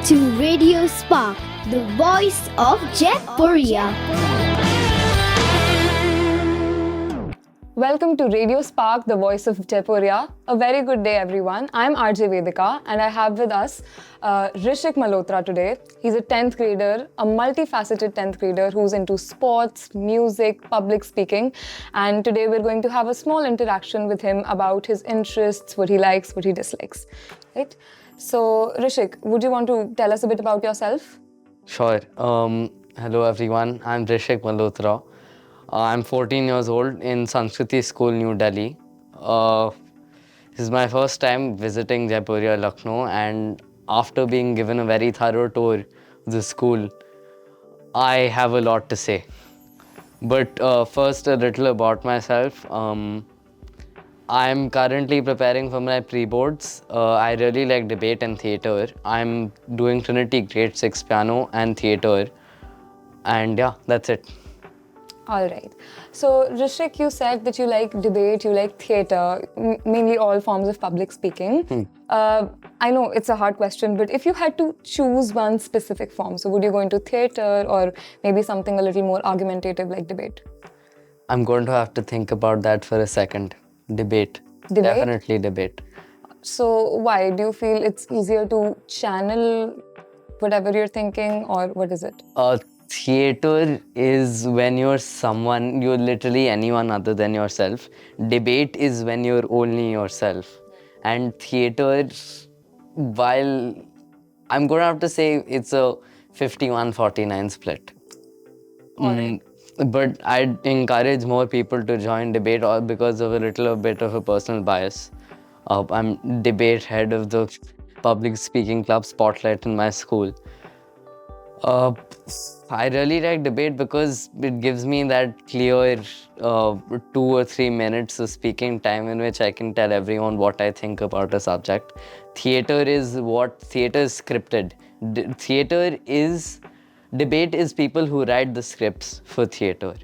to Radio Spark, the voice of Jaipuria. Welcome to Radio Spark, the voice of Jaipuria. A very good day, everyone. I'm RJ Vedika, and I have with us Hrishik Malhotra today. He's a 10th grader, a multifaceted 10th grader who's into sports, music, public speaking. And today we're going to have a small interaction with him about his interests, what he likes, what he dislikes. Right? So, Hrishik, would you want to tell us a bit about yourself? Sure. Hello everyone. I'm Hrishik Malhotra. I'm 14 years old in Sanskriti School, New Delhi. This is my first time visiting Jaipuria, Lucknow, and after being given a very thorough tour of the school, I have a lot to say. But first, a little about myself. I'm currently preparing for my pre-boards. I really like debate and theatre. I'm doing Trinity Grade 6 piano and theatre. And yeah, that's it. All right. So, Hrishik, you said that you like debate, you like theatre, mainly all forms of public speaking. I know it's a hard question, but if you had to choose one specific form, so would you go into theatre or maybe something a little more argumentative like debate? I'm going to have to think about that for a second. Debate. Debate? Definitely debate. So, why? Do you feel it's easier to channel whatever you're thinking, or what is it? Theatre is when you're literally anyone other than yourself. Debate is when you're only yourself. And theatre, while I'm going to have to say it's a 51-49 split. But I'd encourage more people to join debate because of a little bit of a personal bias. I'm debate head of the public speaking club Spotlight in my school. I really like debate because it gives me that clear 2 or 3 minutes of speaking time in which I can tell everyone what I think about a subject. Theatre is scripted. Debate is people who write the scripts for theatre.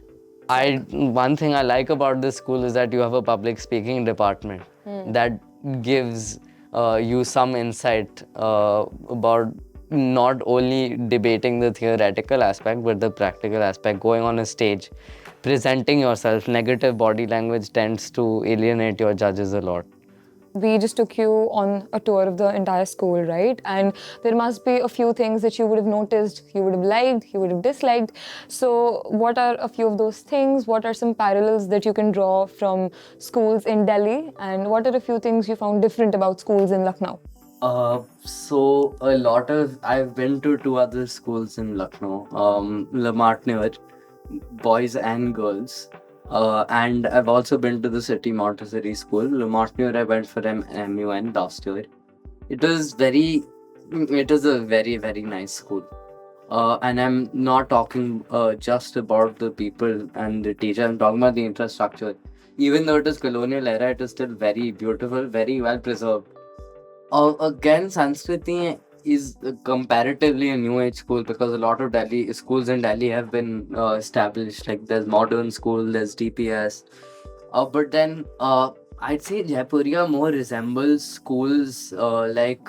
One thing I like about this school is that you have a public speaking department that gives you some insight about not only debating the theoretical aspect, but the practical aspect, going on a stage, presenting yourself. Negative body language tends to alienate your judges a lot. We just took you on a tour of the entire school, right? And there must be a few things that you would have noticed, you would have liked, you would have disliked. So what are a few of those things? What are some parallels that you can draw from schools in Delhi? And what are a few things you found different about schools in Lucknow? I've been to 2 other schools in Lucknow, Lamartner, boys and girls. And I've also been to the City Montessori School. Lamartner, I went for MUN last year. It is a very, very nice school. And I'm not talking just about the people and the teacher. I'm talking about the infrastructure. Even though it is colonial era, it is still very beautiful, very well preserved. Again, Sanskriti is comparatively a new age school because a lot of schools in Delhi have been established. Like there's modern school, there's DPS. But then I'd say Jaipuria more resembles schools like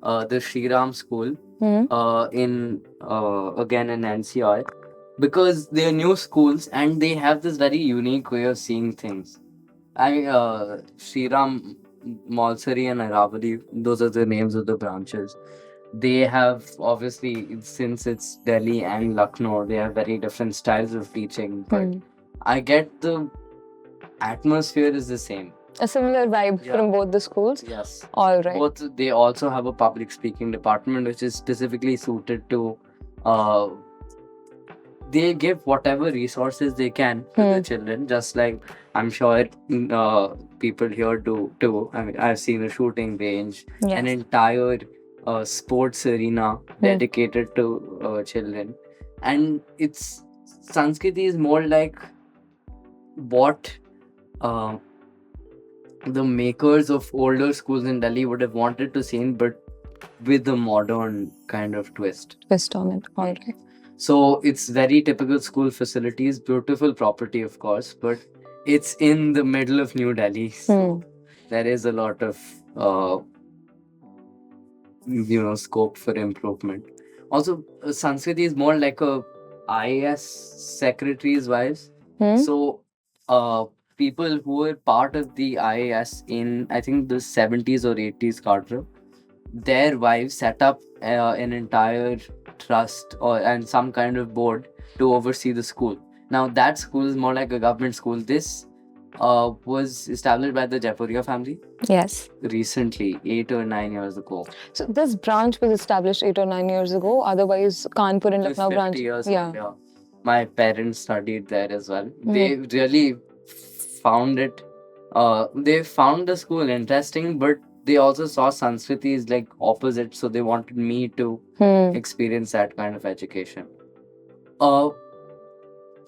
the Shriram school again in NCR, because they're new schools and they have this very unique way of seeing things. Shriram, Malsari and Aravali, those are the names of the branches. They have, obviously, since it's Delhi and Lucknow, they have very different styles of teaching. But I get the atmosphere is the same. A similar vibe from both the schools? Yes. All right. They also have a public speaking department which is specifically suited to they give whatever resources they can to the children, just like I'm sure people here do too. I mean, I've seen a shooting range, an entire sports arena dedicated to children. And it's Sanskriti is more like what the makers of older schools in Delhi would have wanted to see, but with a modern kind of twist. Twist on it. All right. So it's very typical school facilities, beautiful property, of course, but it's in the middle of New Delhi. So there is a lot of scope for improvement. Also, Sanskriti is more like a IAS secretary's wives. So, people who were part of the IAS in, I think, the 70s or 80s, Carter, their wives set up an entire trust and some kind of board to oversee the school. Now, that school is more like a government school. This was established by the Jaipuria family Yes. recently, 8 or 9 years ago. So this branch was established 8 or 9 years ago. Otherwise, Kanpur and It was Lucknow 50 branch. years Yeah. ago. My parents studied there as well. They really found it. They found the school interesting, but they also saw Sanskriti is like opposite, so they wanted me to experience that kind of education.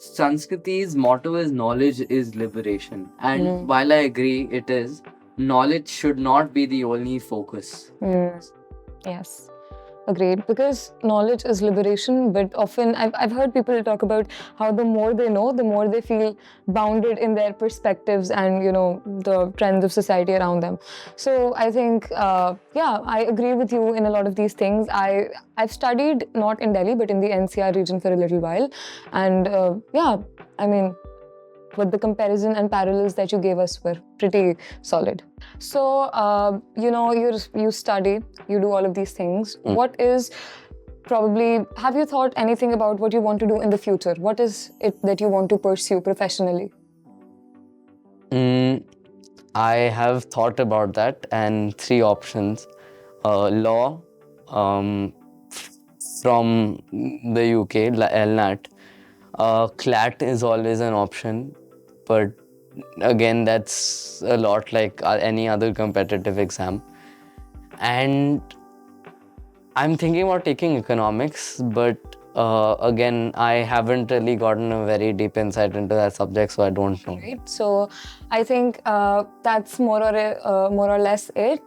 Sanskriti's motto is knowledge is liberation. And while I agree it is, knowledge should not be the only focus. Yes, agreed. Because knowledge is liberation, but often I've heard people talk about how the more they know, the more they feel bounded in their perspectives and the trends of society around them. So I think, I agree with you in a lot of these things. I've studied not in Delhi but in the NCR region for a little while, and I mean, with the comparison and parallels that you gave us were pretty solid. So, you study, you do all of these things. What is have you thought anything about what you want to do in the future? What is it that you want to pursue professionally? I have thought about that, and three options. Law, from the UK, LNAT. CLAT is always an option, but again, that's a lot like any other competitive exam. And I'm thinking about taking economics, but again, I haven't really gotten a very deep insight into that subject, so I don't know. Right. So, I think that's more or less it.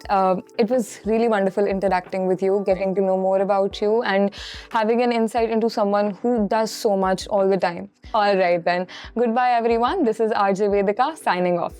It was really wonderful interacting with you, getting to know more about you, and having an insight into someone who does so much all the time. All right then. Goodbye, everyone. This is RJ Vedika signing off.